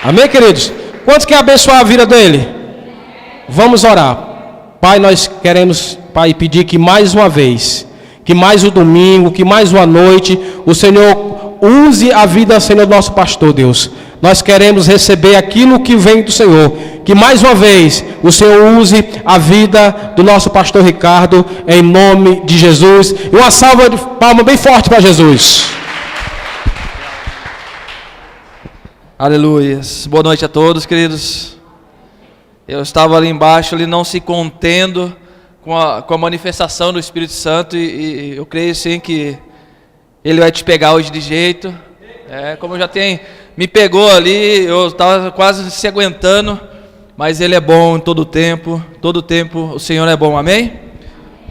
Amém, queridos? Quantos querem abençoar a vida dele? Vamos orar. Pai, nós queremos, Pai, pedir que mais uma vez, que mais o domingo, que mais uma noite, o Senhor use a vida, Senhor, do nosso pastor, Deus. Nós queremos receber aquilo que vem do Senhor. Que mais uma vez o Senhor use a vida do nosso pastor Ricardo, em nome de Jesus. E uma salva de palmas bem forte para Jesus. Aleluia. Boa noite a todos, queridos. Eu estava ali embaixo, ali não se contendo com a manifestação do Espírito Santo e eu creio sim que Ele vai te pegar hoje de jeito. Como já me pegou ali, eu estava quase se aguentando, mas Ele é bom em todo tempo o Senhor é bom, amém?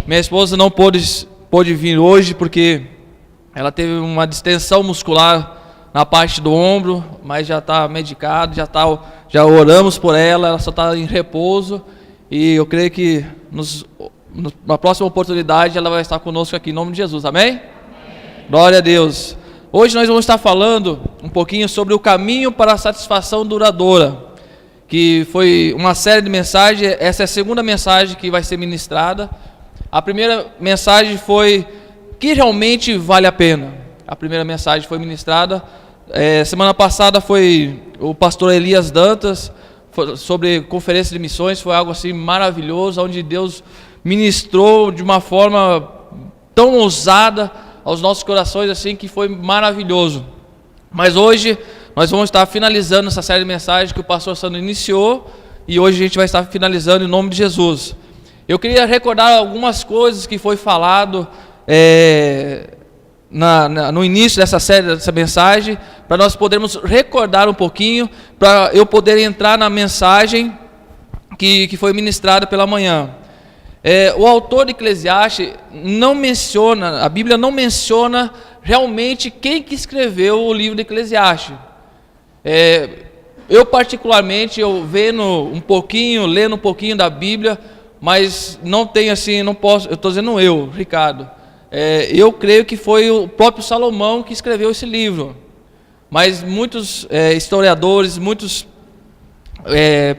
Minha esposa não pôde vir hoje porque ela teve uma distensão muscular na parte do ombro, mas já está medicado, já oramos por ela só está em repouso, e eu creio que na próxima oportunidade ela vai estar conosco aqui, em nome de Jesus, amém? Amém. Glória a Deus. Hoje nós vamos estar falando um pouquinho sobre o caminho para a satisfação duradoura, que foi uma série de mensagens. Essa é a segunda mensagem que vai ser ministrada. A primeira mensagem foi que realmente vale a pena. A primeira mensagem foi ministrada. Semana passada foi o pastor Elias Dantas, sobre conferência de missões. Foi algo assim maravilhoso, onde Deus ministrou de uma forma tão ousada aos nossos corações, assim, que foi maravilhoso. Mas hoje nós vamos estar finalizando essa série de mensagens que o pastor Sandro iniciou, e hoje a gente vai estar finalizando em nome de Jesus. Eu queria recordar algumas coisas que foi falado no início dessa série, dessa mensagem, para nós podermos recordar um pouquinho, para eu poder entrar na mensagem que foi ministrada pela manhã. O autor de Eclesiastes não menciona, a Bíblia não menciona realmente quem que escreveu o livro de Eclesiastes. Eu particularmente, lendo um pouquinho da Bíblia, mas não tenho assim, não posso, eu estou dizendo Ricardo, eu creio que foi o próprio Salomão que escreveu esse livro, mas muitos historiadores, muitos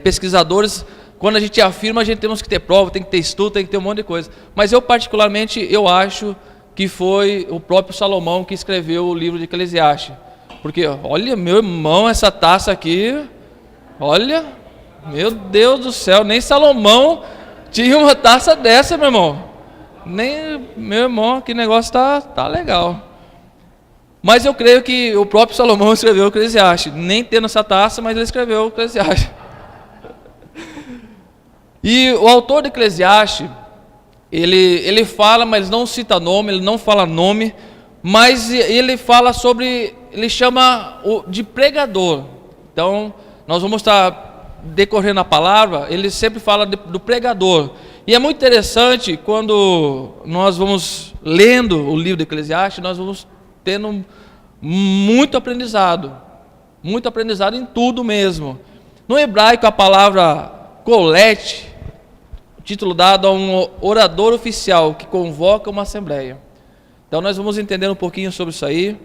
pesquisadores, quando a gente afirma, a gente temos que ter prova, tem que ter estudo, tem que ter um monte de coisa, mas eu particularmente, eu acho que foi o próprio Salomão que escreveu o livro de Eclesiastes, porque olha, meu irmão, essa taça aqui, olha, meu Deus do céu, nem Salomão tinha uma taça dessa, meu irmão. Nem, meu irmão, que negócio tá legal. Mas eu creio que o próprio Salomão escreveu o Eclesiastes, nem tendo essa taça, mas ele escreveu o Eclesiastes. E o autor de Eclesiastes, ele fala, mas não cita nome, ele não fala nome, mas ele fala sobre, ele chama de pregador. Então, nós vamos estar decorrendo a palavra, ele sempre fala do pregador. E é muito interessante, quando nós vamos lendo o livro de Eclesiastes, nós vamos tendo muito aprendizado em tudo mesmo. No hebraico, a palavra colete, título dado a um orador oficial que convoca uma assembleia. Então nós vamos entender um pouquinho sobre isso aí.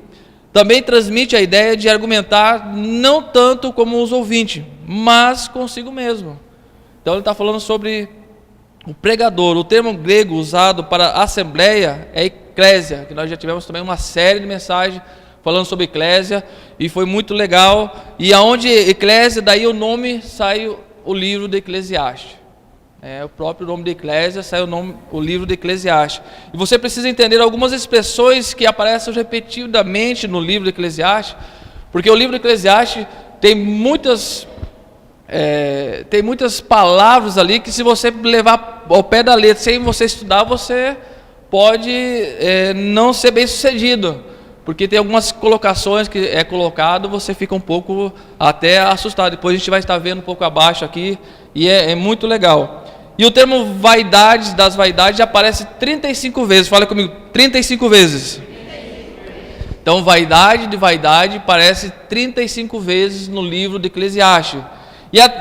Também transmite a ideia de argumentar não tanto como os ouvintes, mas consigo mesmo. Então ele está falando sobre o pregador. O termo grego usado para assembleia é eclésia, que nós já tivemos também uma série de mensagens falando sobre eclésia, e foi muito legal. E aonde eclésia, daí o nome sai o livro de Eclesiastes. O próprio nome de Eclésia, sai o livro de Eclesiastes. E você precisa entender algumas expressões que aparecem repetidamente no livro de Eclesiastes, porque o livro de Eclesiastes tem muitas palavras ali que, se você levar ao pé da letra, sem você estudar, você pode não ser bem sucedido, porque tem algumas colocações que é colocado, você fica um pouco até assustado. Depois a gente vai estar vendo um pouco abaixo aqui, e é muito legal. E o termo vaidade, das vaidades, aparece 35 vezes. Fala comigo, 35 vezes. Então, vaidade de vaidade aparece 35 vezes no livro de Eclesiastes.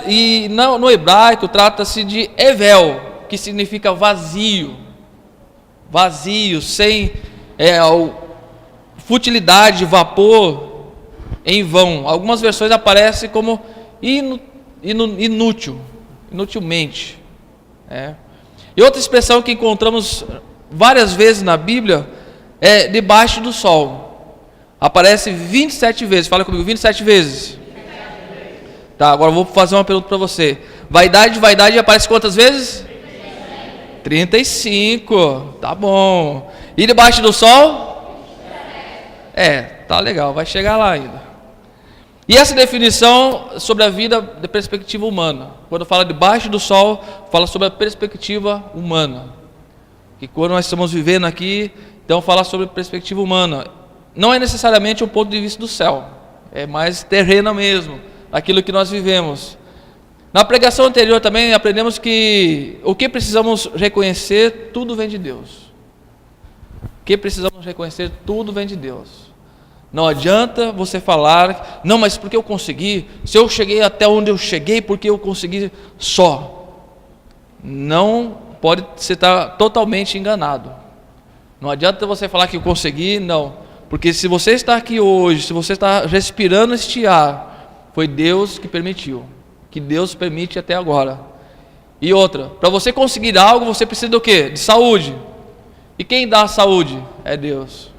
E no hebraico trata-se de evel, que significa vazio. Vazio, sem futilidade, vapor. em vão. Algumas versões aparecem como inútil, inutilmente. E outra expressão que encontramos várias vezes na Bíblia é debaixo do sol. Aparece 27 vezes. Fala comigo, 27 vezes. Tá, agora eu vou fazer uma pergunta para você. Vaidade aparece quantas vezes? 35. Tá bom. E debaixo do sol? Tá legal, vai chegar lá ainda. E essa definição sobre a vida da perspectiva humana, quando fala debaixo do sol, fala sobre a perspectiva humana. Que quando nós estamos vivendo aqui, então fala sobre a perspectiva humana. Não é necessariamente um ponto de vista do céu, é mais terrena mesmo, aquilo que nós vivemos. Na pregação anterior também aprendemos que o que precisamos reconhecer, tudo vem de Deus. O que precisamos reconhecer, tudo vem de Deus. Não adianta você falar, não, mas porque eu consegui, se eu cheguei até onde eu cheguei, porque eu consegui só. Não pode você estar totalmente enganado. Não adianta você falar que eu consegui, não. Porque se você está aqui hoje, se você está respirando este ar, foi Deus que permitiu. Que Deus permite até agora. E outra, para você conseguir algo, você precisa do quê? De saúde. E quem dá a saúde? É Deus.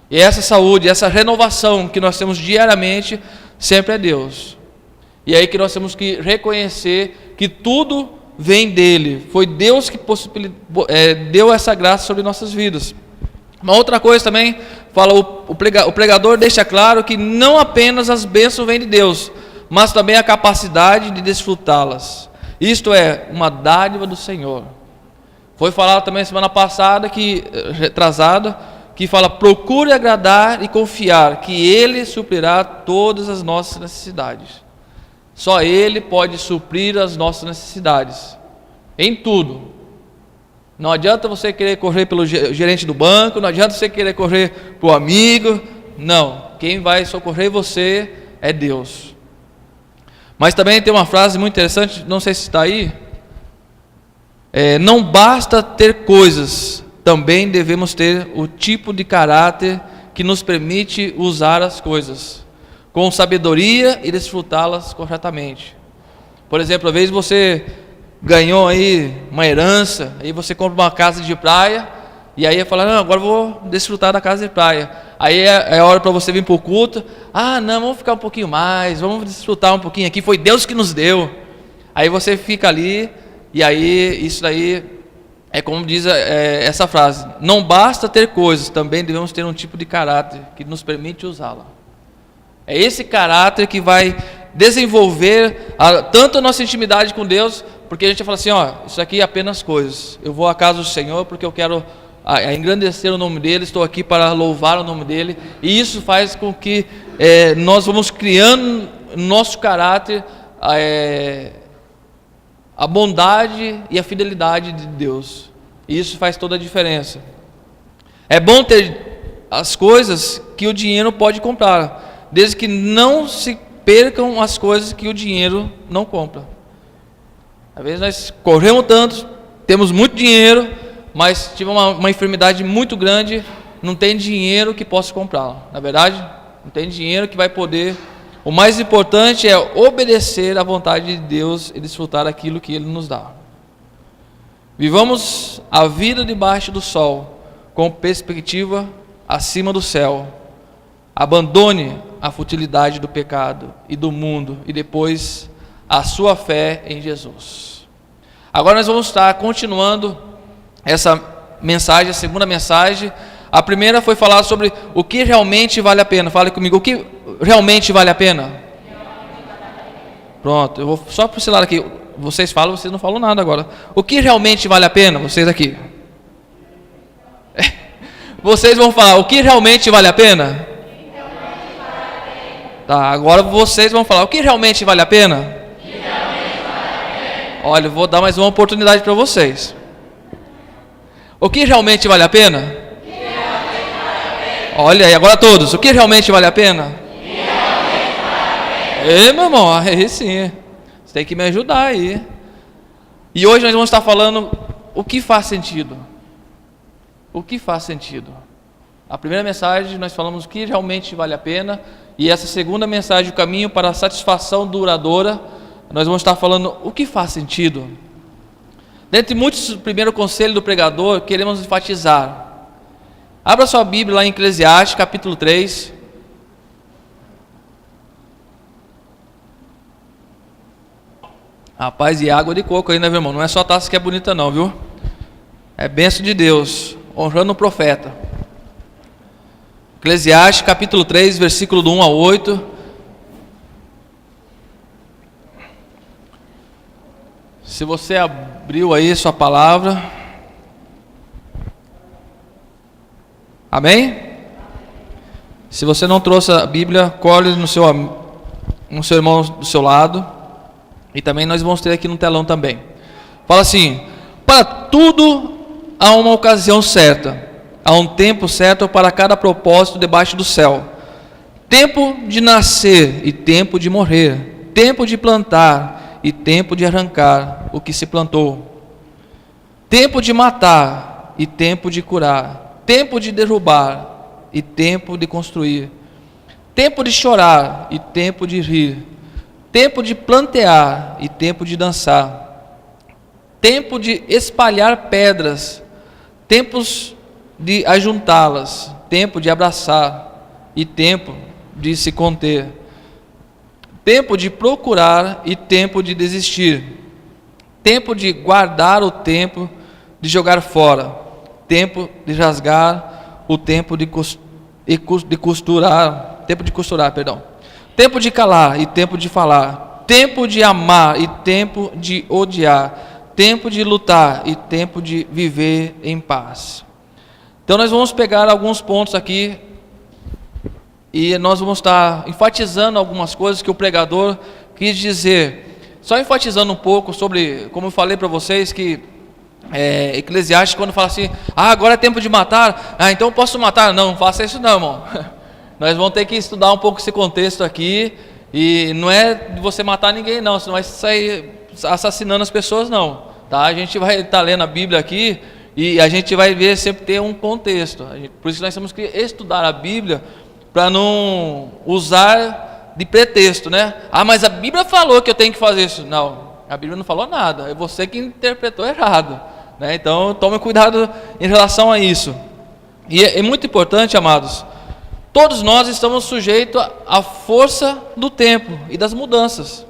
E essa saúde, essa renovação que nós temos diariamente, sempre é Deus. E é aí que nós temos que reconhecer que tudo vem dele. Foi Deus que deu essa graça sobre nossas vidas. Uma outra coisa também, fala o pregador deixa claro que não apenas as bênçãos vêm de Deus, mas também a capacidade de desfrutá-las. Isto é uma dádiva do Senhor. Foi falado também semana passada, retrasada, que fala, procure agradar e confiar, que Ele suprirá todas as nossas necessidades. Só Ele pode suprir as nossas necessidades, em tudo. Não adianta você querer correr pelo gerente do banco, não adianta você querer correr para o amigo, não. Quem vai socorrer você é Deus. Mas também tem uma frase muito interessante, não sei se está aí. Não basta ter coisas, também devemos ter o tipo de caráter que nos permite usar as coisas com sabedoria e desfrutá-las corretamente. Por exemplo, às vezes você ganhou aí uma herança, aí você compra uma casa de praia, e aí fala, não, agora eu vou desfrutar da casa de praia. Aí é hora para você vir para o culto, não, vamos ficar um pouquinho mais, vamos desfrutar um pouquinho aqui, foi Deus que nos deu. Aí você fica ali, e aí isso daí é como diz essa frase, não basta ter coisas, também devemos ter um tipo de caráter que nos permite usá-la. É esse caráter que vai desenvolver tanto a nossa intimidade com Deus, porque a gente fala assim, isso aqui é apenas coisas. Eu vou à casa do Senhor porque eu quero engrandecer o nome dEle, estou aqui para louvar o nome dEle, e isso faz com que nós vamos criando no nosso caráter a bondade e a fidelidade de Deus. E isso faz toda a diferença. É bom ter as coisas que o dinheiro pode comprar, desde que não se percam as coisas que o dinheiro não compra. Às vezes nós corremos tanto, temos muito dinheiro, mas tivemos uma enfermidade muito grande, não tem dinheiro que possa comprá-la. Na verdade, não tem dinheiro que vai poder. O mais importante é obedecer à vontade de Deus e desfrutar aquilo que Ele nos dá. Vivamos a vida debaixo do sol, com perspectiva acima do céu. Abandone a futilidade do pecado e do mundo, e depois a sua fé em Jesus. Agora nós vamos estar continuando essa mensagem, a segunda mensagem. A primeira foi falar sobre o que realmente vale a pena. Fale comigo, o que realmente vale a pena? Pronto, eu vou só para esse lado aqui. Vocês falam, vocês não falam nada agora. O que realmente vale a pena? Vocês aqui. Vocês vão falar, o que realmente vale a pena? Tá, agora vocês vão falar, o que realmente vale a pena? Olha, eu vou dar mais uma oportunidade para vocês. O que realmente vale a pena? Olha aí, agora todos. O que realmente vale a pena? Ei, meu irmão, aí sim. Você tem que me ajudar aí. E hoje nós vamos estar falando o que faz sentido. O que faz sentido. A primeira mensagem nós falamos o que realmente vale a pena, e essa segunda mensagem, o caminho para a satisfação duradoura, nós vamos estar falando o que faz sentido. Dentre muitos, o primeiro conselho do pregador, queremos enfatizar. Abra sua Bíblia lá em Eclesiastes, capítulo 3. Rapaz, e água de coco aí, né, meu irmão? Não é só taça que é bonita não, viu? É bênção de Deus, honrando o profeta. Eclesiastes, capítulo 3, versículo do 1 ao 8. Se você abriu aí sua palavra. Amém? Se você não trouxe a Bíblia, colhe no seu irmão do seu lado. E também nós vamos ter aqui no telão também. Fala assim: para tudo há uma ocasião certa, há um tempo certo para cada propósito debaixo do céu. Tempo de nascer e tempo de morrer, tempo de plantar e tempo de arrancar o que se plantou, tempo de matar e tempo de curar, tempo de derrubar e tempo de construir, tempo de chorar e tempo de rir, tempo de plantear e tempo de dançar, tempo de espalhar pedras, tempos de ajuntá-las, tempo de abraçar e tempo de se conter, tempo de procurar e tempo de desistir, tempo de guardar o tempo de jogar fora, tempo de rasgar, o tempo de costurar, tempo de calar e tempo de falar, tempo de amar e tempo de odiar, tempo de lutar e tempo de viver em paz. Então nós vamos pegar alguns pontos aqui e nós vamos estar enfatizando algumas coisas que o pregador quis dizer. Só enfatizando um pouco sobre, como eu falei para vocês, que Eclesiastes, quando fala assim, agora é tempo de matar, então eu posso matar. Não faça isso não, irmão. Nós vamos ter que estudar um pouco esse contexto aqui, e não é de você matar ninguém não, você não vai sair assassinando as pessoas não, tá? A gente vai estar lendo a Bíblia aqui, e a gente vai ver sempre ter um contexto. Por isso que nós temos que estudar a Bíblia, para não usar de pretexto, né? Mas a Bíblia falou que eu tenho que fazer isso. Não, a Bíblia não falou nada, é você que interpretou errado, né? Então tome cuidado em relação a isso. E é muito importante, amados, todos nós estamos sujeitos à força do tempo e das mudanças.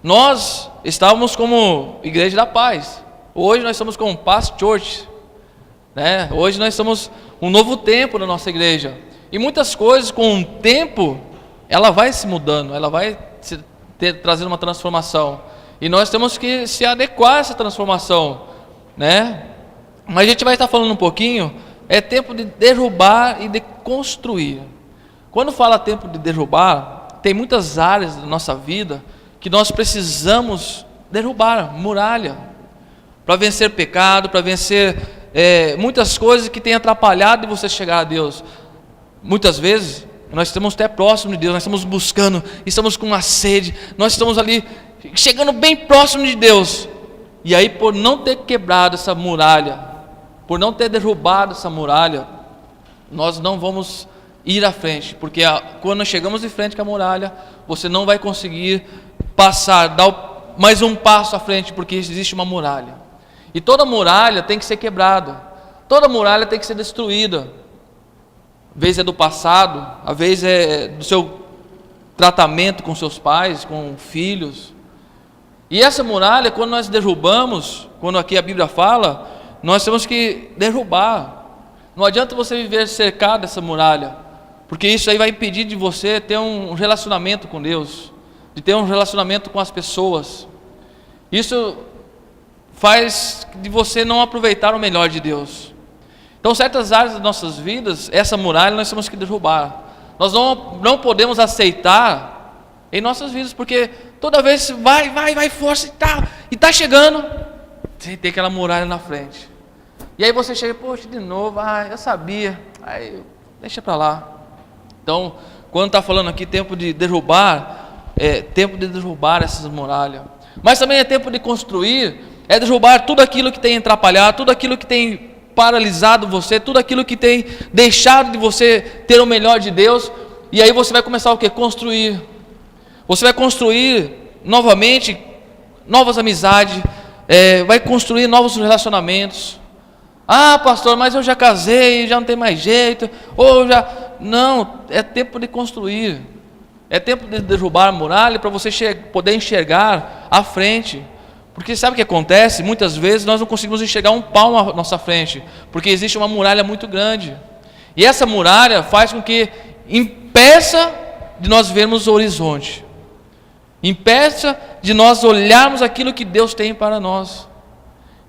Nós estávamos como Igreja da Paz, hoje nós estamos como Paz Church, né? Hoje nós estamos um novo tempo na nossa igreja. E muitas coisas com o tempo, ela vai se mudando, ela vai trazendo uma transformação. E nós temos que se adequar a essa transformação, né? Mas a gente vai estar falando um pouquinho, é tempo de derrubar e de construir. Quando fala tempo de derrubar, tem muitas áreas da nossa vida que nós precisamos derrubar, muralha, para vencer pecado, para vencer muitas coisas que têm atrapalhado de você chegar a Deus. Muitas vezes, nós estamos até próximo de Deus, nós estamos buscando, estamos com uma sede, nós estamos ali, chegando bem próximo de Deus, e aí por não ter quebrado essa muralha, por não ter derrubado essa muralha, nós não vamos ir à frente, porque quando nós chegamos de frente com a muralha, você não vai conseguir passar, dar mais um passo à frente, porque existe uma muralha, e toda muralha tem que ser quebrada, toda muralha tem que ser destruída. Às vezes é do passado, às vezes é do seu tratamento com seus pais, com filhos. E essa muralha, quando nós derrubamos, quando aqui a Bíblia fala, nós temos que derrubar. Não adianta você viver cercado dessa muralha, porque isso aí vai impedir de você ter um relacionamento com Deus, de ter um relacionamento com as pessoas. Isso faz de você não aproveitar o melhor de Deus. Então, certas áreas das nossas vidas, essa muralha nós temos que derrubar. Nós não podemos aceitar em nossas vidas, porque toda vez vai força e tá chegando, tem aquela muralha na frente. E aí você chega, poxa, de novo, eu sabia, aí deixa para lá. Então, quando está falando aqui tempo de derrubar, é tempo de derrubar essas muralhas. Mas também é tempo de construir, é derrubar tudo aquilo que tem atrapalhado, tudo aquilo que tem paralisado você, tudo aquilo que tem deixado de você ter o melhor de Deus. E aí você vai começar o quê? Construir. Você vai construir novamente novas amizades, vai construir novos relacionamentos. Ah, pastor, mas eu já casei, já não tem mais jeito. Ou já... Não, é tempo de construir. É tempo de derrubar a muralha para você poder enxergar à frente. Porque sabe o que acontece? Muitas vezes nós não conseguimos enxergar um palmo à nossa frente, porque existe uma muralha muito grande. E essa muralha faz com que impeça de nós vermos o horizonte. Impeça de nós olharmos aquilo que Deus tem para nós.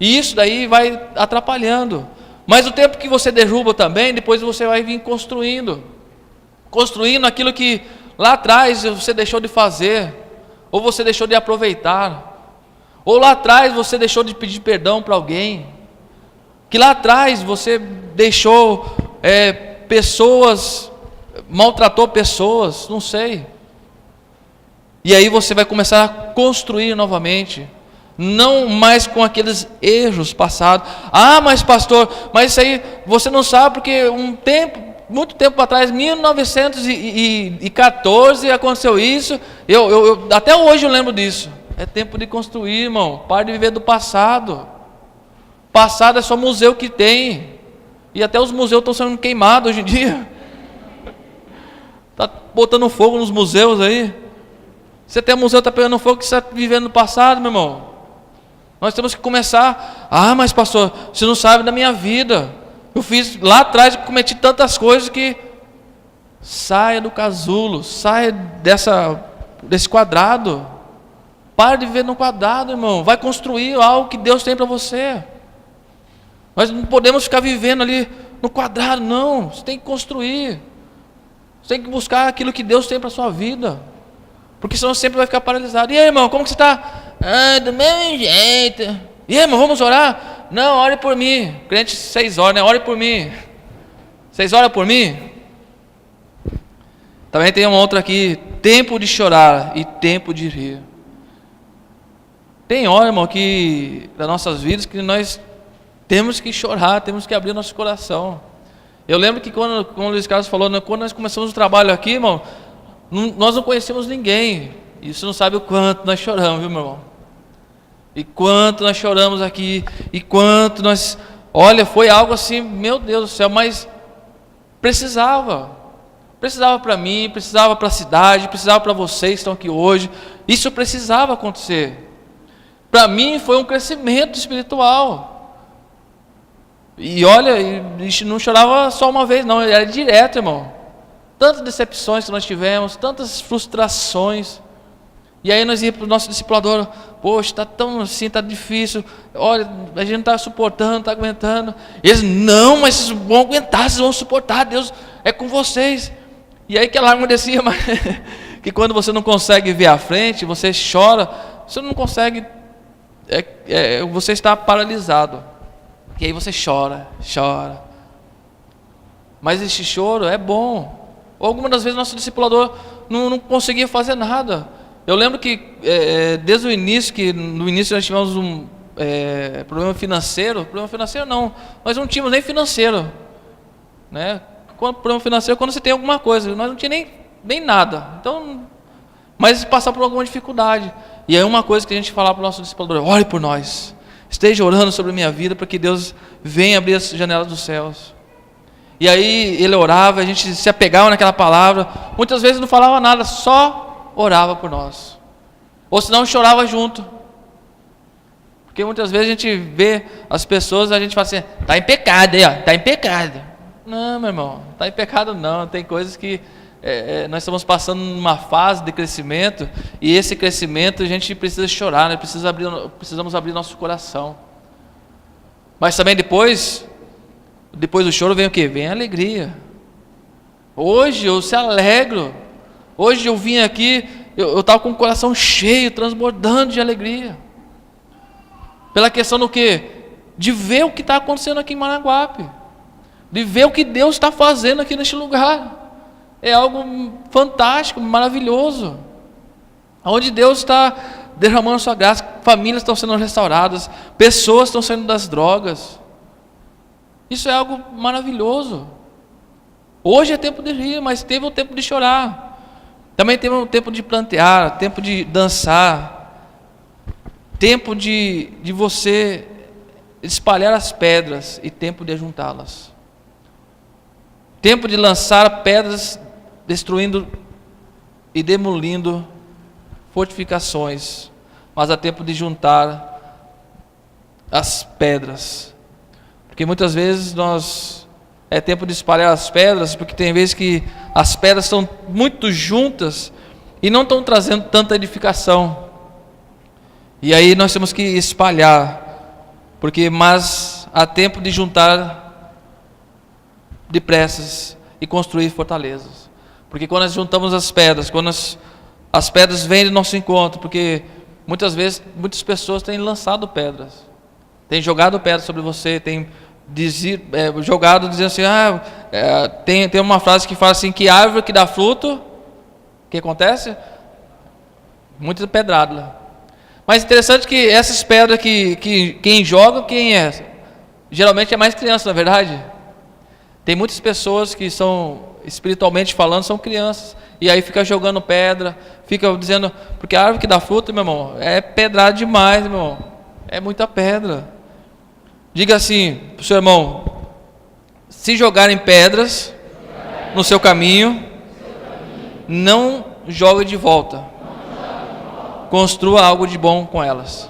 E isso daí vai atrapalhando. Mas o tempo que você derruba também, depois você vai vir construindo aquilo que lá atrás você deixou de fazer, ou você deixou de aproveitar, ou lá atrás você deixou de pedir perdão para alguém, que lá atrás você deixou pessoas, maltratou pessoas, não sei. E aí você vai começar a construir novamente, não mais com aqueles erros passados. Ah, mas pastor, mas isso aí você não sabe, porque muito tempo atrás, 1914, aconteceu isso. Eu até hoje eu lembro disso. É tempo de construir, irmão. Pare de viver do passado. Passado é só museu que tem. E até os museus estão sendo queimados hoje em dia. Está botando fogo nos museus aí. Você tem um museu que está pegando fogo, que você está vivendo no passado, meu irmão. Nós temos que começar. Ah, mas pastor, você não sabe da minha vida. Eu fiz lá atrás, cometi tantas coisas que... Saia do casulo, saia desse quadrado. Pare de viver no quadrado, irmão. Vai construir algo que Deus tem para você. Nós não podemos ficar vivendo ali no quadrado, não. Você tem que construir. Você tem que buscar aquilo que Deus tem para a sua vida. Porque senão você sempre vai ficar paralisado. E aí, irmão, como que você está? Ah, do mesmo jeito. E aí, irmão, vamos orar? Não, ore por mim. Crente 6 horas, né? Ore por mim. 6 horas por mim? Também tem uma outra aqui. Tempo de chorar e tempo de rir. Tem hora, irmão, que das nossas vidas que nós temos que chorar, temos que abrir nosso coração. Eu lembro que como o Luiz Carlos falou, né, quando nós começamos o trabalho aqui, irmão, nós não conhecemos ninguém. E você não sabe o quanto nós choramos, viu, meu irmão? E quanto nós choramos aqui, e quanto nós... Olha, foi algo assim, meu Deus do céu, mas precisava para mim, precisava para a cidade, precisava para vocês que estão aqui hoje. Isso precisava acontecer. Para mim foi um crescimento espiritual. E olha, a gente não chorava só uma vez, não, era direto, irmão. Tantas decepções que nós tivemos, tantas frustrações. E aí nós íamos para o nosso discipulador: poxa, está tão assim, está difícil. Olha, a gente não está suportando, não está aguentando. Eles: não, mas vocês vão aguentar, vocês vão suportar, Deus é com vocês. E aí que a lágrima descia, mas que quando você não consegue ver à frente, você chora, você não consegue, você está paralisado. E aí você chora. Mas esse choro é bom. Ou algumas das vezes nosso discipulador não conseguia fazer nada. Eu lembro que desde o início, no início nós tivemos um problema financeiro não, nós não tínhamos nem financeiro, né? Problema financeiro quando você tem alguma coisa, nós não tínhamos nem nada, então, mas passar por alguma dificuldade. E aí uma coisa que a gente falava para o nosso discipulador: ore por nós, esteja orando sobre a minha vida, para que Deus venha abrir as janelas dos céus. E aí ele orava, a gente se apegava naquela palavra, muitas vezes não falava nada, só orava por nós, ou senão chorava junto. Porque muitas vezes a gente vê as pessoas, a gente fala assim: está em pecado aí, ó, está em pecado. Não, meu irmão, não está em pecado não. Tem coisas que nós estamos passando numa fase de crescimento, e esse crescimento a gente precisa chorar, né? Precisamos abrir nosso coração. Mas também depois do choro vem o quê? Vem a alegria. Hoje eu se alegro. Hoje eu vim aqui, eu estava com o coração cheio, transbordando de alegria. Pela questão do quê? De ver o que está acontecendo aqui em Maranguape. De ver o que Deus está fazendo aqui neste lugar. É algo fantástico, maravilhoso. Onde Deus está derramando sua graça, famílias estão sendo restauradas, pessoas estão saindo das drogas. Isso é algo maravilhoso. Hoje é tempo de rir, mas teve o tempo de chorar. Também teve o tempo de plantear, tempo de dançar, tempo de você espalhar as pedras e tempo de ajuntá-las. Tempo de lançar pedras, destruindo e demolindo fortificações, mas há tempo de juntar as pedras, porque muitas vezes é tempo de espalhar as pedras, porque tem vezes que as pedras estão muito juntas e não estão trazendo tanta edificação, e aí nós temos que espalhar, mas há tempo de juntar depressas e construir fortalezas, porque quando nós juntamos as pedras, quando as pedras vêm do nosso encontro, porque muitas vezes muitas pessoas têm lançado pedras, têm jogado pedras sobre você, têm jogado dizendo assim, tem uma frase que fala assim, que árvore que dá fruto, o que acontece? Muita pedrada. Mas interessante que essas pedras que quem joga, quem é? Geralmente é mais criança, na verdade. Tem muitas pessoas que são, espiritualmente falando, são crianças, e aí fica jogando pedra, fica dizendo, porque a árvore que dá fruto, meu irmão, é pedrada demais, meu irmão, é muita pedra. Diga assim para o seu irmão, se jogarem pedras no seu caminho, não jogue de volta, construa algo de bom com elas.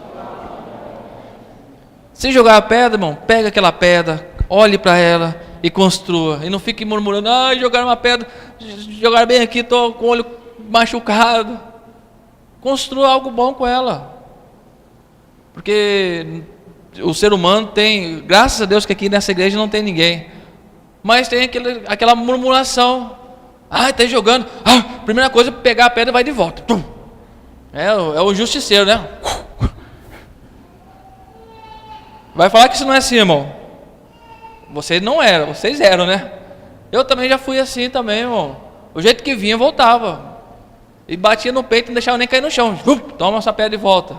Se jogar a pedra, irmão, pega aquela pedra, olhe para ela e construa, e não fique murmurando, jogaram uma pedra, jogaram bem aqui, estou com o olho machucado. Construa algo bom com ela, porque o ser humano tem, graças a Deus que aqui nessa igreja não tem ninguém, mas tem aquela murmuração, está jogando, primeira coisa, pegar a pedra e vai de volta, é o justiceiro, né? Vai falar que isso não é assim, irmão. Vocês não eram, vocês eram, né? Eu também já fui assim também, irmão. O jeito que vinha, voltava. E batia no peito, não deixava nem cair no chão. Toma essa pedra de volta.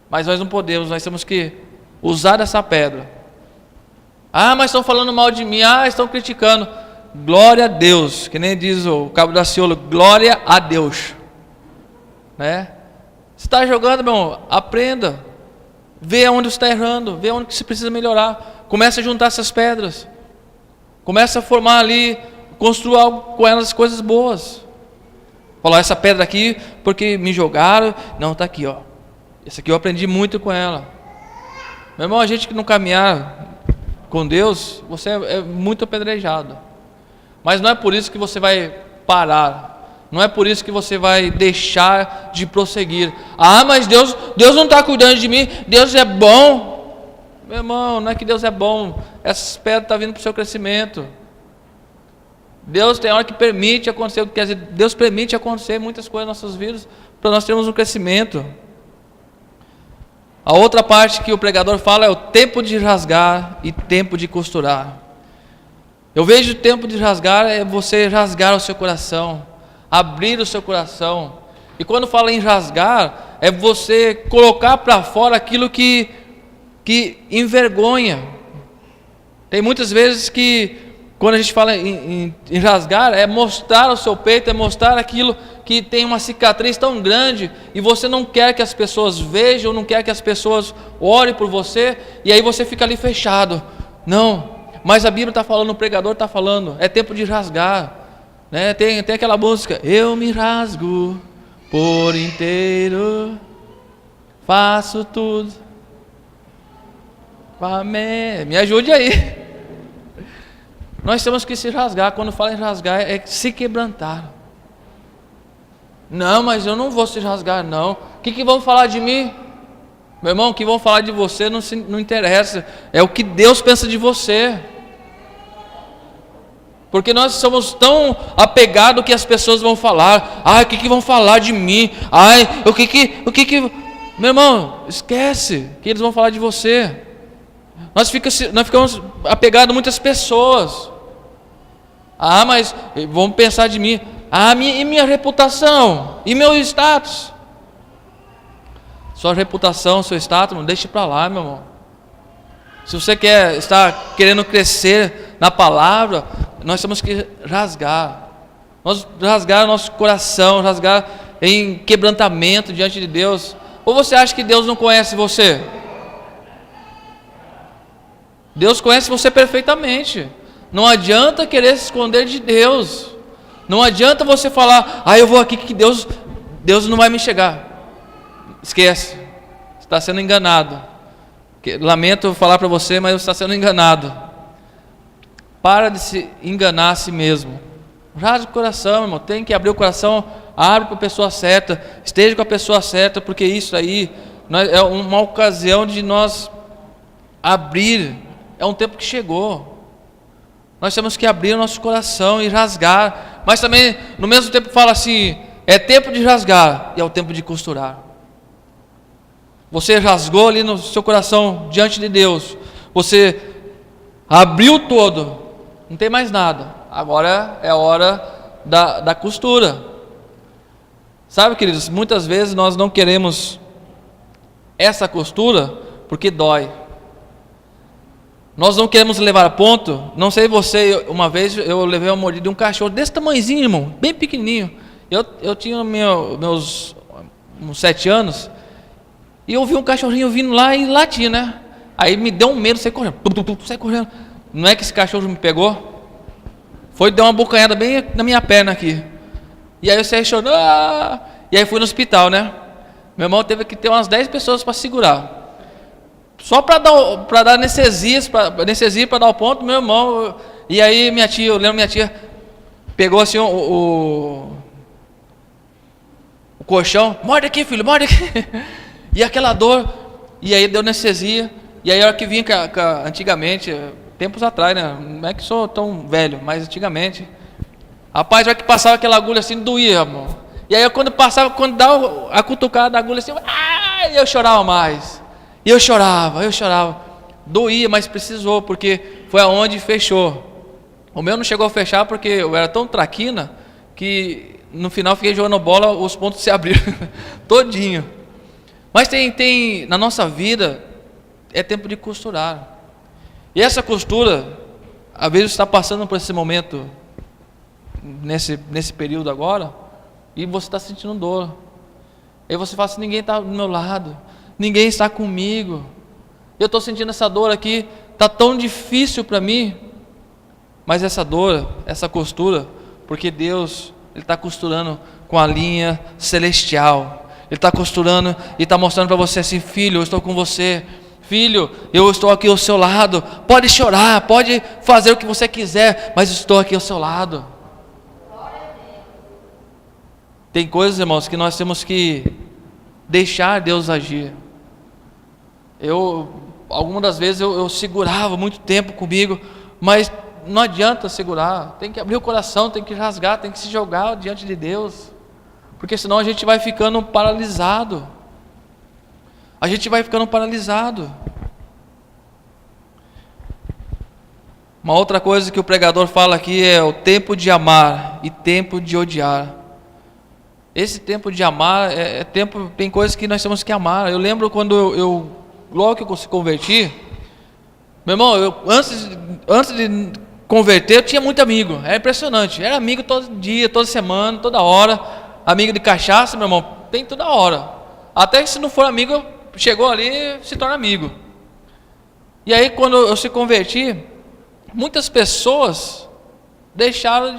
Mas nós não podemos, nós temos que usar essa pedra. Mas estão falando mal de mim, estão criticando. Glória a Deus, que nem diz o Cabo da Ciolo, glória a Deus. Né? Se está jogando, meu irmão, aprenda. Vê onde você está errando, vê onde você precisa melhorar. Comece a juntar essas pedras. Comece a formar ali, construa algo com elas, coisas boas. Falar, essa pedra aqui, porque me jogaram. Não, está aqui, ó. Essa aqui eu aprendi muito com ela. Meu irmão, a gente que não caminhar com Deus, você é muito apedrejado. Mas não é por isso que você vai parar. Não é por isso que você vai deixar de prosseguir. Mas Deus não está cuidando de mim. Deus é bom. Meu irmão, não é que Deus é bom. Essas pedras estão vindo para o seu crescimento. Deus tem hora que permite acontecer. Quer dizer, Deus permite acontecer muitas coisas nas nossas vidas para nós termos um crescimento. A outra parte que o pregador fala é o tempo de rasgar e tempo de costurar. Eu vejo o tempo de rasgar é você rasgar o seu coração, abrir o seu coração. E quando fala em rasgar, é você colocar para fora aquilo que envergonha. Tem muitas vezes que, quando a gente fala em rasgar, é mostrar o seu peito, é mostrar aquilo que tem uma cicatriz tão grande, e você não quer que as pessoas vejam, não quer que as pessoas olhem por você, e aí você fica ali fechado. Não, mas a Bíblia está falando, o pregador está falando, é tempo de rasgar. Né? Tem aquela música, eu me rasgo por inteiro, faço tudo, amém. Me ajude aí. Nós temos que se rasgar. Quando fala em rasgar, é se quebrantar. Não, mas eu não vou se rasgar, não. O que vão falar de mim? Meu irmão, o que vão falar de você não interessa. É o que Deus pensa de você. Porque nós somos tão apegados que as pessoas vão falar. O que vão falar de mim? O que... Meu irmão, esquece que eles vão falar de você. Nós ficamos apegados a muitas pessoas. Mas vão pensar de mim. E minha reputação? E meu status? Sua reputação, seu status, não deixe para lá, meu irmão. Se você está querendo crescer na palavra, nós temos que rasgar. Nós rasgar o nosso coração, rasgar em quebrantamento diante de Deus. Ou você acha que Deus não conhece você? Deus conhece você perfeitamente. Não adianta querer se esconder de Deus. Não adianta você falar, eu vou aqui que Deus não vai me chegar. Esquece. Você está sendo enganado. Lamento falar para você, mas você está sendo enganado. Para de se enganar a si mesmo. Rasgue o coração, irmão. Tem que abrir o coração. Abre para a pessoa certa. Esteja com a pessoa certa, porque isso aí é uma ocasião de nós abrir. É um tempo que chegou. Nós temos que abrir o nosso coração e rasgar. Mas também, no mesmo tempo, fala assim: é tempo de rasgar e é o tempo de costurar. Você rasgou ali no seu coração diante de Deus. Você abriu todo. Não tem mais nada. Agora é a hora da costura. Sabe, queridos, muitas vezes nós não queremos essa costura porque dói. Nós não queremos levar a ponto. Não sei você, uma vez eu levei uma mordida de um cachorro desse tamanhozinho, irmão, bem pequenininho. Eu tinha meus uns 7 anos. E eu vi um cachorrinho vindo lá e latir, né? Aí me deu um medo, saí correndo. Saí correndo. Não é que esse cachorro me pegou? Foi, deu uma bocanhada bem na minha perna aqui. E aí eu saí chorando. E aí fui no hospital, né? Meu irmão teve que ter umas 10 pessoas para segurar. Só para dar anestesia para dar o ponto, meu irmão. E aí minha tia, eu lembro minha tia, pegou assim o colchão. Morde aqui, filho, morde aqui. E aquela dor, e aí deu anestesia, e aí a hora que vinha antigamente, tempos atrás, né? Não é que sou tão velho, mas antigamente, rapaz, a hora que passava aquela agulha assim, doía, amor. E aí quando dava a cutucada da agulha assim, eu chorava mais. E eu chorava. Doía, mas precisou, porque foi aonde fechou. O meu não chegou a fechar porque eu era tão traquina que no final fiquei jogando bola, os pontos se abriram todinho. Mas tem na nossa vida, é tempo de costurar. E essa costura, às vezes você está passando por esse momento, nesse período agora, e você está sentindo dor. Aí você fala assim: ninguém está do meu lado, ninguém está comigo, eu estou sentindo essa dor aqui, está tão difícil para mim. Mas essa dor, essa costura, porque Deus, Ele está costurando com a linha celestial. Ele está costurando e está mostrando para você assim: filho, eu estou com você. Filho, eu estou aqui ao seu lado. Pode chorar, pode fazer o que você quiser, mas estou aqui ao seu lado. Tem coisas, irmãos, que nós temos que deixar Deus agir. Algumas das vezes eu segurava muito tempo comigo, mas não adianta segurar. Tem que abrir o coração, tem que rasgar, tem que se jogar diante de Deus. Porque senão a gente vai ficando paralisado. Uma outra coisa que o pregador fala aqui é o tempo de amar e tempo de odiar. Esse tempo de amar é tempo, tem coisas que nós temos que amar. Eu lembro quando logo que eu se converti, meu irmão, antes de converter, eu tinha muito amigo. Era impressionante. Era amigo todo dia, toda semana, toda hora. Amigo de cachaça, meu irmão, tem toda hora. Até que se não for amigo, chegou ali, se torna amigo. E aí quando eu se converti, muitas pessoas deixaram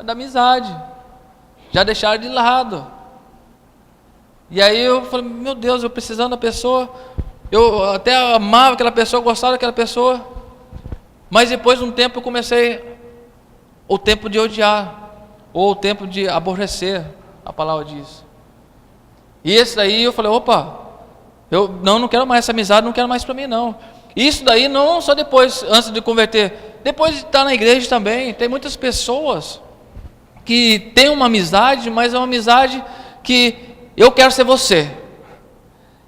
da amizade, já deixaram de lado. E aí eu falei: meu Deus, eu precisando da pessoa, eu até amava aquela pessoa, gostava daquela pessoa, mas depois de um tempo eu comecei o tempo de odiar, ou o tempo de aborrecer, a palavra diz. E esse daí eu falei: opa, eu não quero mais essa amizade, não quero mais para mim não. Isso daí não só depois, antes de converter, depois de estar na igreja também. Tem muitas pessoas que têm uma amizade, mas é uma amizade que eu quero ser você.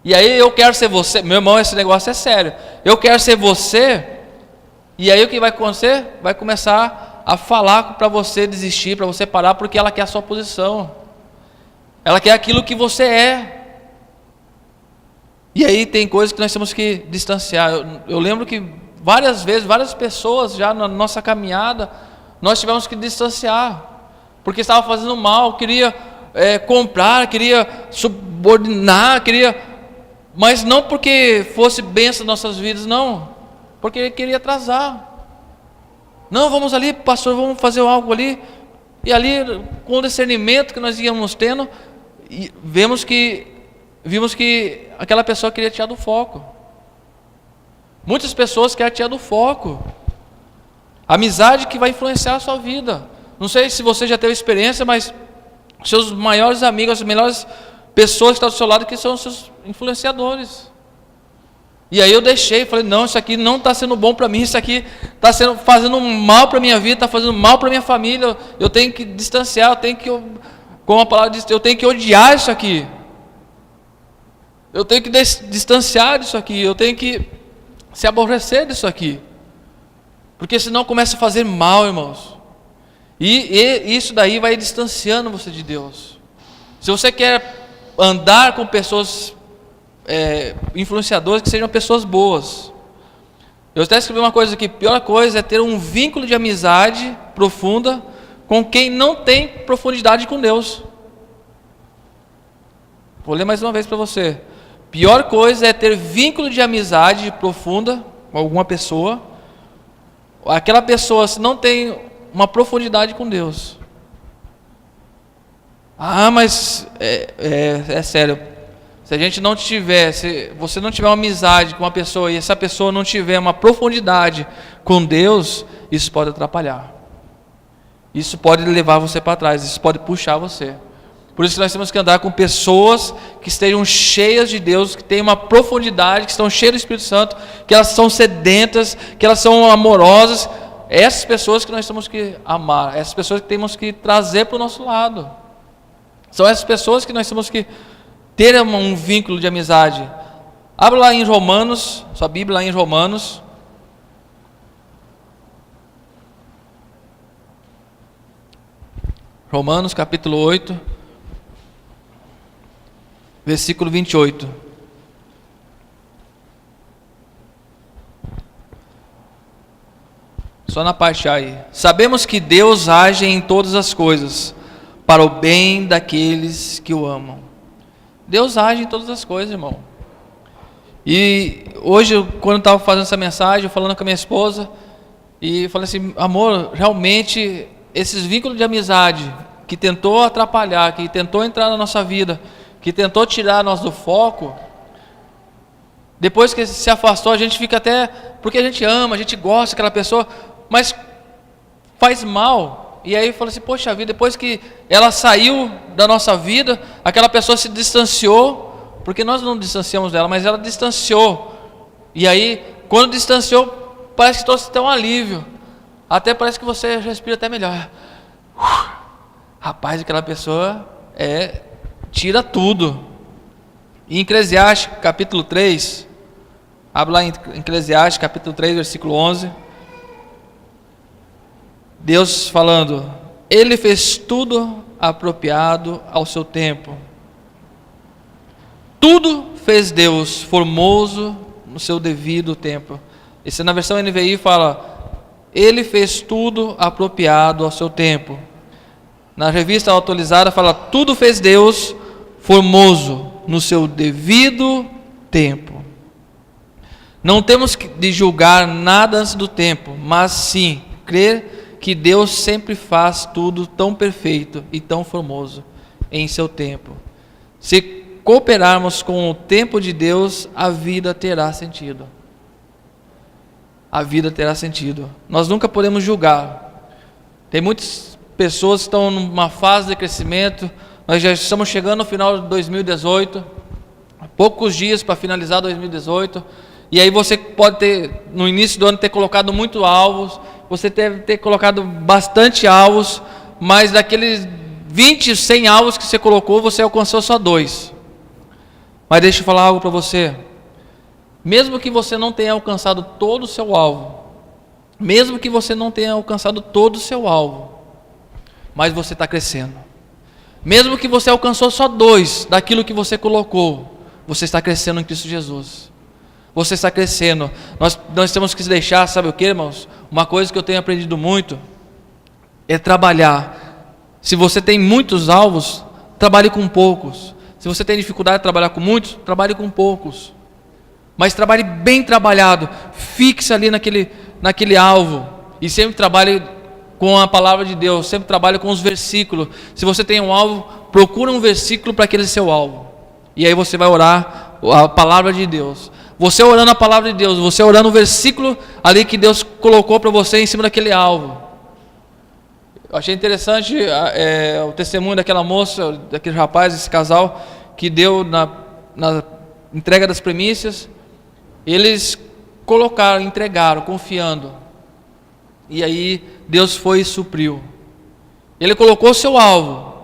E aí eu quero ser você, meu irmão, esse negócio é sério. Eu quero ser você, e aí o que vai acontecer? Vai começar a falar para você desistir, para você parar, porque ela quer a sua posição. Ela quer aquilo que você é. E aí tem coisas que nós temos que distanciar. Eu lembro que várias vezes, várias pessoas já na nossa caminhada, nós tivemos que distanciar, porque estava fazendo mal, queria comprar, queria subordinar, mas não porque fosse bênção nas nossas vidas, não, porque ele queria atrasar. Não, vamos ali, pastor, vamos fazer algo ali. E ali, com o discernimento que nós íamos tendo, vimos que aquela pessoa queria tirar do foco. Muitas pessoas querem tirar do foco. Amizade que vai influenciar a sua vida. Não sei se você já teve experiência, mas seus maiores amigos, as melhores pessoas que estão do seu lado, que são os seus influenciadores. E aí eu deixei, falei, não, isso aqui não está sendo bom para mim, isso aqui está fazendo mal para a minha vida, está fazendo mal para a minha família, eu tenho que distanciar, eu tenho que, como a palavra diz, eu tenho que odiar isso aqui. Eu tenho que distanciar disso aqui, eu tenho que se aborrecer disso aqui. Porque senão começa a fazer mal, irmãos. E isso daí vai distanciando você de Deus. Se você quer andar com pessoas influenciadores, que sejam pessoas boas. Eu até escrevi uma coisa aqui: pior coisa é ter um vínculo de amizade profunda com quem não tem profundidade com Deus. Vou ler mais uma vez para você. Pior coisa é ter vínculo de amizade profunda com alguma pessoa. Aquela pessoa, se não tem uma profundidade com Deus. Mas é sério. Se a gente não tiver, se você não tiver uma amizade com uma pessoa e essa pessoa não tiver uma profundidade com Deus, isso pode atrapalhar. Isso pode levar você para trás, isso pode puxar você. Por isso que nós temos que andar com pessoas que estejam cheias de Deus, que tenham uma profundidade, que estão cheias do Espírito Santo, que elas são sedentas, que elas são amorosas. Essas pessoas que nós temos que amar, essas pessoas que temos que trazer para o nosso lado. São essas pessoas que nós temos que ter um vínculo de amizade. Abra lá em Romanos, sua Bíblia lá em Romanos. Romanos capítulo 8, versículo 28. Só na parte A aí. Sabemos que Deus age em todas as coisas para o bem daqueles que o amam. Deus age em todas as coisas, irmão. E hoje, quando eu estava fazendo essa mensagem, falando com a minha esposa, e falei assim: amor, realmente esses vínculos de amizade que tentou atrapalhar, que tentou entrar na nossa vida, que tentou tirar nós do foco, depois que se afastou, a gente fica até, porque a gente ama, a gente gosta daquela pessoa, mas faz mal. E aí fala assim: poxa vida, depois que ela saiu da nossa vida, aquela pessoa se distanciou, porque nós não distanciamos dela, mas ela distanciou. E aí, quando distanciou, parece que trouxe até um alívio. Até parece que você respira até melhor. Rapaz, aquela pessoa tira tudo. Em Eclesiastes capítulo 3, abre lá em Eclesiastes capítulo 3, versículo 11. Deus falando: Ele fez tudo apropriado ao seu tempo. Tudo fez Deus formoso no seu devido tempo. Esse na versão NVI fala: Ele fez tudo apropriado ao seu tempo. Na revista atualizada fala: tudo fez Deus formoso no seu devido tempo. Não temos de julgar nada antes do tempo, mas sim crer que Deus sempre faz tudo tão perfeito e tão formoso em seu tempo. Se cooperarmos com o tempo de Deus, a vida terá sentido. A vida terá sentido. Nós nunca podemos julgar. Tem muitas pessoas que estão numa fase de crescimento. Nós já estamos chegando no final de 2018, poucos dias para finalizar 2018. E aí você pode ter, no início do ano, ter colocado muitos alvos. Você deve ter colocado bastante alvos, mas daqueles 20, 100 alvos que você colocou, você alcançou só 2. Mas deixa eu falar algo para você. Mesmo que você não tenha alcançado todo o seu alvo, mesmo que você não tenha alcançado todo o seu alvo, mas você está crescendo. Mesmo que você alcançou só 2 daquilo que você colocou, você está crescendo em Cristo Jesus. Você está crescendo. Nós temos que se deixar, sabe o que, irmãos? Uma coisa que eu tenho aprendido muito é trabalhar. Se você tem muitos alvos, trabalhe com poucos. Se você tem dificuldade de trabalhar com muitos, trabalhe com poucos. Mas trabalhe bem trabalhado. Fixe ali naquele alvo. E sempre trabalhe com a palavra de Deus. Sempre trabalhe com os versículos. Se você tem um alvo, procure um versículo para aquele seu alvo. E aí você vai orar a palavra de Deus. Você orando a palavra de Deus, você orando o versículo ali que Deus colocou para você em cima daquele alvo. Eu achei interessante o testemunho daquela moça, daquele rapaz, desse casal, que deu na entrega das primícias. Eles entregaram, confiando. E aí Deus foi e supriu. Ele colocou o seu alvo.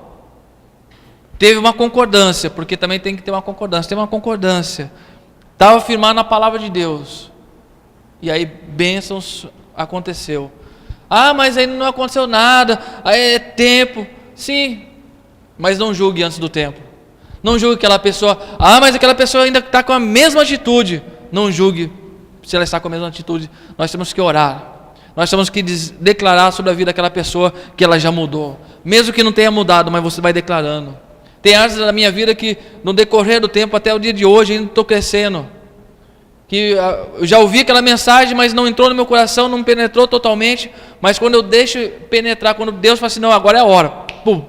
Teve uma concordância, porque também tem que ter uma concordância. Teve uma concordância. Estava firmado na palavra de Deus. E aí bênçãos aconteceu. Ah, mas aí não aconteceu nada. Aí é tempo. Sim, mas não julgue antes do tempo. Não julgue aquela pessoa. Ah, mas aquela pessoa ainda está com a mesma atitude. Não julgue se ela está com a mesma atitude. Nós temos que orar. Nós temos que declarar sobre a vida daquela pessoa que ela já mudou. Mesmo que não tenha mudado, mas você vai declarando. Tem áreas da minha vida que no decorrer do tempo, até o dia de hoje, ainda estou crescendo. Que eu já ouvi aquela mensagem, mas não entrou no meu coração, não penetrou totalmente. Mas quando eu deixo penetrar, quando Deus fala assim, não, agora é a hora. Pum.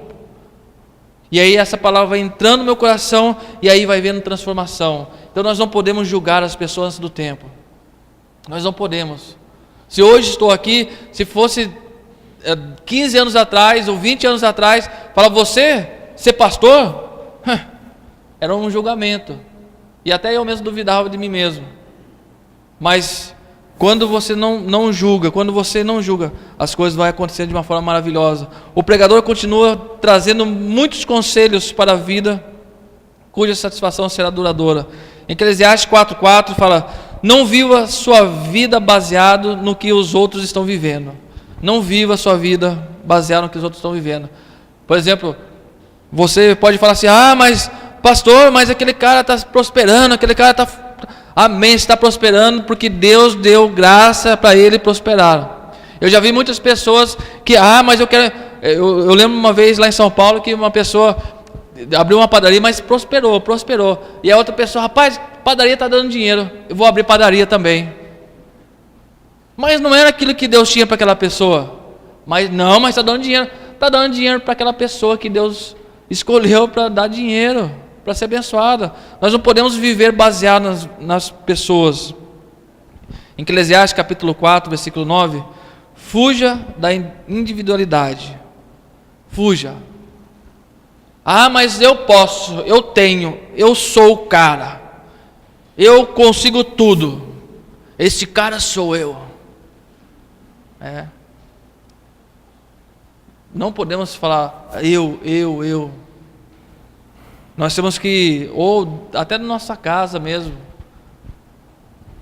E aí essa palavra vai entrando no meu coração e aí vai vendo transformação. Então nós não podemos julgar as pessoas antes do tempo. Nós não podemos. Se hoje estou aqui, se fosse 15 anos atrás ou 20 anos atrás, fala, você ser pastor? Era um julgamento. E até eu mesmo duvidava de mim mesmo. Mas quando você não julga, as coisas vão acontecer de uma forma maravilhosa. O pregador continua trazendo muitos conselhos para a vida, cuja satisfação será duradoura. Em Eclesiastes 4:4 fala, não viva sua vida baseado no que os outros estão vivendo. Não viva sua vida baseado no que os outros estão vivendo. Por exemplo, você pode falar assim, mas pastor, mas aquele cara está prosperando, aquele cara está... Amém, está prosperando porque Deus deu graça para ele prosperar. Eu já vi muitas pessoas que, mas eu quero... Eu lembro uma vez lá em São Paulo que uma pessoa abriu uma padaria, mas prosperou. E a outra pessoa, rapaz, padaria está dando dinheiro, eu vou abrir padaria também. Mas não era aquilo que Deus tinha para aquela pessoa. Mas está dando dinheiro. Está dando dinheiro para aquela pessoa que Deus escolheu para dar dinheiro, para ser abençoada. Nós não podemos viver baseado nas pessoas. Em Eclesiastes capítulo 4, versículo 9, fuja da individualidade. Fuja. Mas eu posso, eu tenho, eu sou o cara. Eu consigo tudo. Esse cara sou eu. Não podemos falar eu. Nós temos que, ou até na nossa casa mesmo,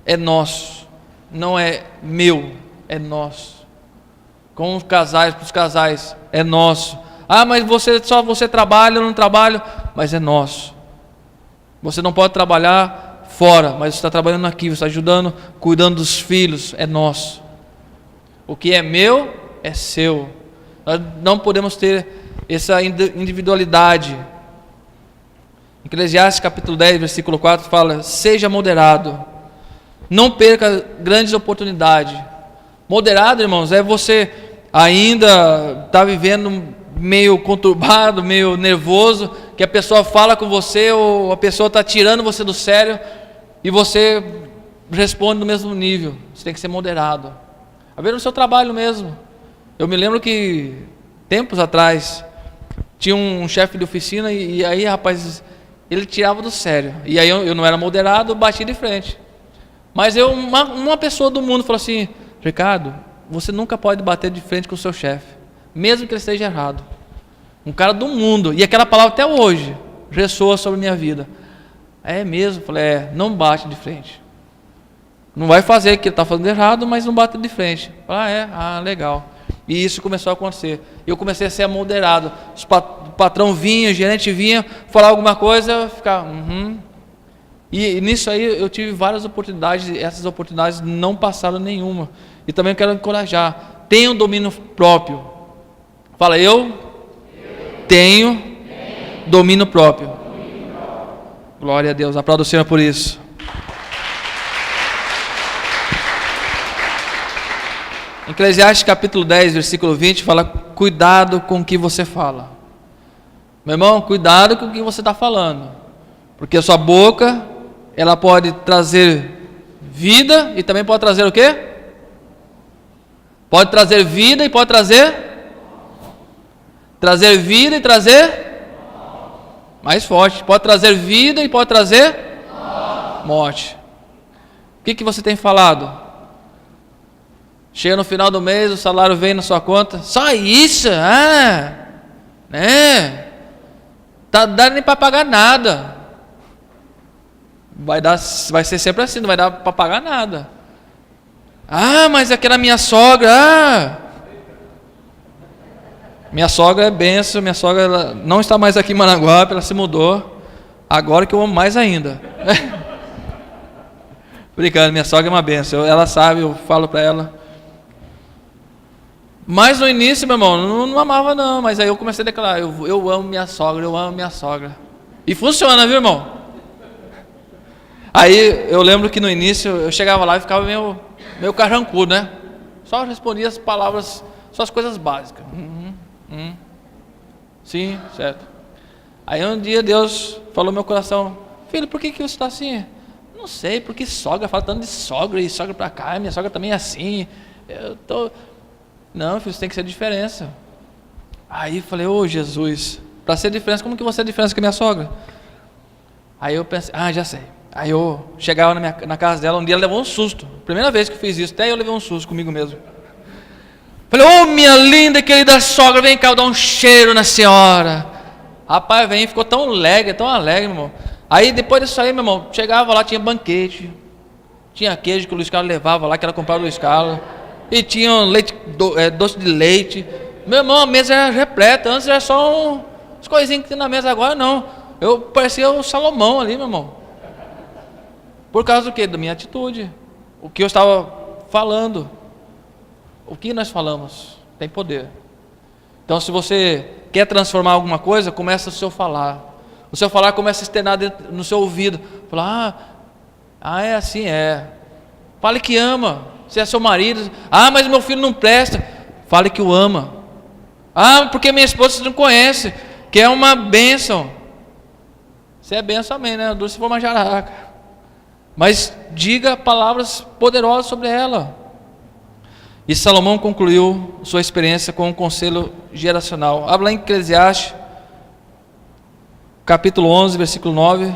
é nosso, não é meu, é nosso. Com os casais, para os casais, é nosso. Mas só você trabalha, eu não trabalho, mas é nosso. Você não pode trabalhar fora, mas você está trabalhando aqui, você está ajudando, cuidando dos filhos, é nosso. O que é meu, é seu. Nós não podemos ter essa individualidade. Eclesiastes capítulo 10, versículo 4 fala, seja moderado, não perca grandes oportunidades. Moderado, irmãos, é você ainda está vivendo meio conturbado, meio nervoso, que a pessoa fala com você, ou a pessoa está tirando você do sério, e você responde no mesmo nível. Você tem que ser moderado. A ver no seu trabalho mesmo. Eu me lembro que, tempos atrás, tinha um chefe de oficina, e aí, rapaz, ele tirava do sério. E aí eu não era moderado, eu bati de frente. Mas uma pessoa do mundo falou assim, Ricardo, você nunca pode bater de frente com o seu chefe, mesmo que ele esteja errado. Um cara do mundo, e aquela palavra até hoje ressoa sobre a minha vida. É mesmo? Eu falei, não bate de frente. Não vai fazer o que ele está fazendo errado, mas não bate de frente. Eu falei, legal. E isso começou a acontecer. Eu comecei a ser moderado. O patrão vinha, o gerente vinha, falar alguma coisa, eu ficava, E nisso aí eu tive várias oportunidades, e essas oportunidades não passaram nenhuma. E também eu quero encorajar, tenha um domínio próprio. Fala, eu tenho domínio próprio. Glória a Deus, aplauda o Senhor por isso. Eclesiastes capítulo 10, versículo 20, fala, cuidado com o que você fala. Meu irmão, cuidado com o que você está falando. Porque a sua boca, ela pode trazer vida e também pode trazer o quê? Pode trazer vida e pode trazer vida e trazer mais forte. Pode trazer vida e pode trazer morte. O que você tem falado? Chega no final do mês, o salário vem na sua conta. Só isso? Né? Tá dando nem para pagar nada. Vai ser sempre assim, não vai dar para pagar nada. Mas aquela minha sogra. Minha sogra é benção, minha sogra ela não está mais aqui em Maranguape, ela se mudou. Agora que eu amo mais ainda. Brincando, minha sogra é uma benção, ela sabe, eu falo para ela. Mas no início, meu irmão, não amava não, mas aí eu comecei a declarar, eu amo minha sogra, eu amo minha sogra. E funciona, viu, irmão? Aí eu lembro que no início eu chegava lá e ficava meio carrancudo, né? Só respondia as palavras, só as coisas básicas. Sim, certo. Aí um dia Deus falou no meu coração, filho, por que você está assim? Não sei, porque sogra, fala tanto de sogra e sogra pra cá, minha sogra também é assim. Não, filho, você tem que ser diferença. Aí eu falei, Jesus, para ser diferença, como que você é diferença com a minha sogra? Aí eu pensei, já sei. Aí eu chegava na casa dela, um dia ela levou um susto. Primeira vez que eu fiz isso, até eu levei um susto comigo mesmo. Falei, minha linda e querida sogra, vem cá, eu dar um cheiro na senhora. Rapaz, ficou tão alegre, meu irmão. Aí depois disso aí, meu irmão, chegava lá, tinha banquete. Tinha queijo que o Luiz Carlos levava lá, que ela comprava o Luiz Carlos. E tinha leite, doce de leite. Meu irmão, a mesa era repleta. Antes era só as coisinhas que tem na mesa, agora não. Eu parecia o Salomão ali, meu irmão. Por causa do quê? Da minha atitude. O que eu estava falando. O que nós falamos tem poder. Então, se você quer transformar alguma coisa, começa o seu falar. O seu falar começa a externar no seu ouvido. Fala, é assim, é. Fale que ama. Se é seu marido. Mas meu filho não presta. Fale que o ama. Porque minha esposa você não conhece. Que é uma bênção. Se é bênção, amém, né? Duro se for uma jararaca. Mas diga palavras poderosas sobre ela. E Salomão concluiu sua experiência com um conselho geracional. Habla em Eclesiastes, capítulo 11, versículo 9.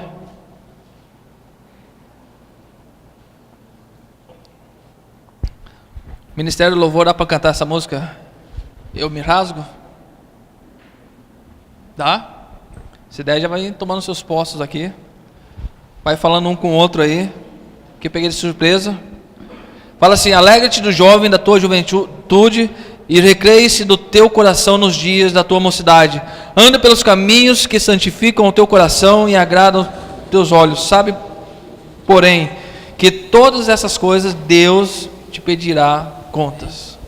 Ministério do Louvor, dá para cantar essa música? Eu me rasgo? Dá? Se der, já vai tomando seus postos aqui. Vai falando um com o outro aí, que eu peguei de surpresa. Fala assim, alegra-te do jovem da tua juventude e recreie-se do teu coração nos dias da tua mocidade. Anda pelos caminhos que santificam o teu coração e agradam teus olhos. Sabe, porém, que todas essas coisas Deus te pedirá contas.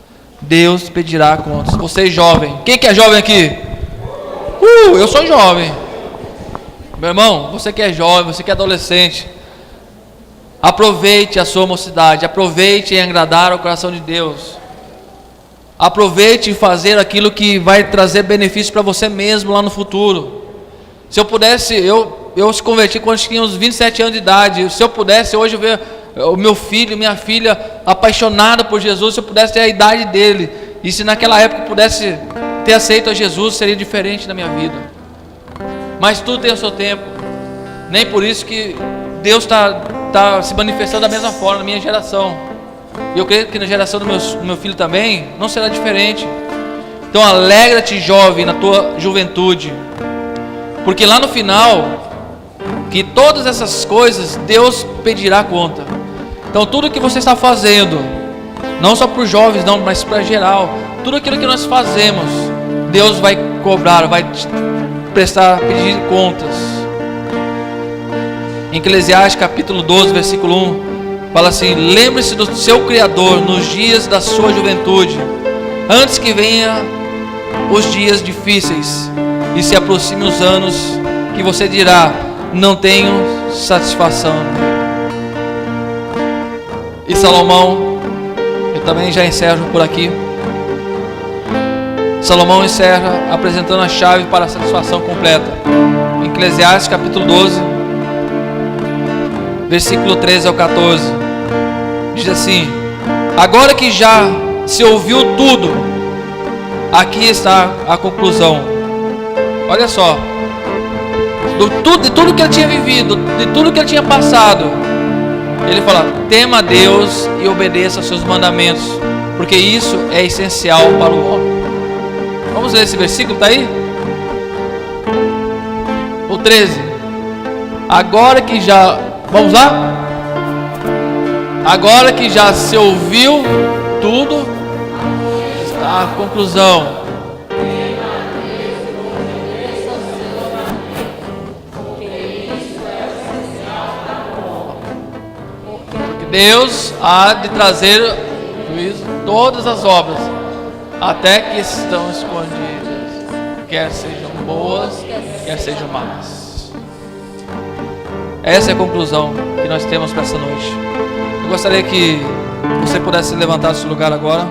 Deus pedirá contas. Você é jovem. Quem que é jovem aqui? Eu sou jovem. Meu irmão, você que é jovem, você que é adolescente, aproveite a sua mocidade, aproveite em agradar ao coração de Deus, aproveite em fazer aquilo que vai trazer benefício para você mesmo lá no futuro. Se eu pudesse, eu se converti quando tinha uns 27 anos de idade, se eu pudesse hoje ver o meu filho, minha filha apaixonada por Jesus, se eu pudesse ter a idade dele, e se naquela época eu pudesse ter aceito a Jesus, seria diferente na minha vida. Mas tudo tem o seu tempo. Nem por isso que Deus está se manifestando da mesma forma na minha geração. E eu creio que na geração do meu filho também não será diferente. Então alegra-te, jovem, na tua juventude, porque lá no final, que todas essas coisas Deus pedirá conta. Então tudo que você está fazendo, não só para os jovens não, mas para geral, tudo aquilo que nós fazemos, Deus vai cobrar, vai pedir contas. Em Eclesiastes capítulo 12, versículo 1, fala assim: lembre-se do seu Criador nos dias da sua juventude, antes que venha os dias difíceis e se aproxime os anos que você dirá: não tenho satisfação. E Salomão, eu também já encerro por aqui. Salomão encerra apresentando a chave para a satisfação completa. Em Eclesiastes capítulo 12, versículo 13 ao 14, diz assim: agora que já se ouviu tudo, aqui está a conclusão. Olha só, de tudo que ele tinha vivido, de tudo que ele tinha passado, ele fala: tema a Deus e obedeça aos seus mandamentos, porque isso é essencial para o homem. Vamos ler esse versículo, está aí? O 13. Agora que já... Vamos lá? Agora que já se ouviu tudo, está a conclusão. Porque Deus há de trazer juízo todas as obras, até que estão escondidas, quer sejam boas, quer sejam más. Essa é a conclusão que nós temos para essa noite. Eu gostaria que você pudesse levantar do seu lugar agora.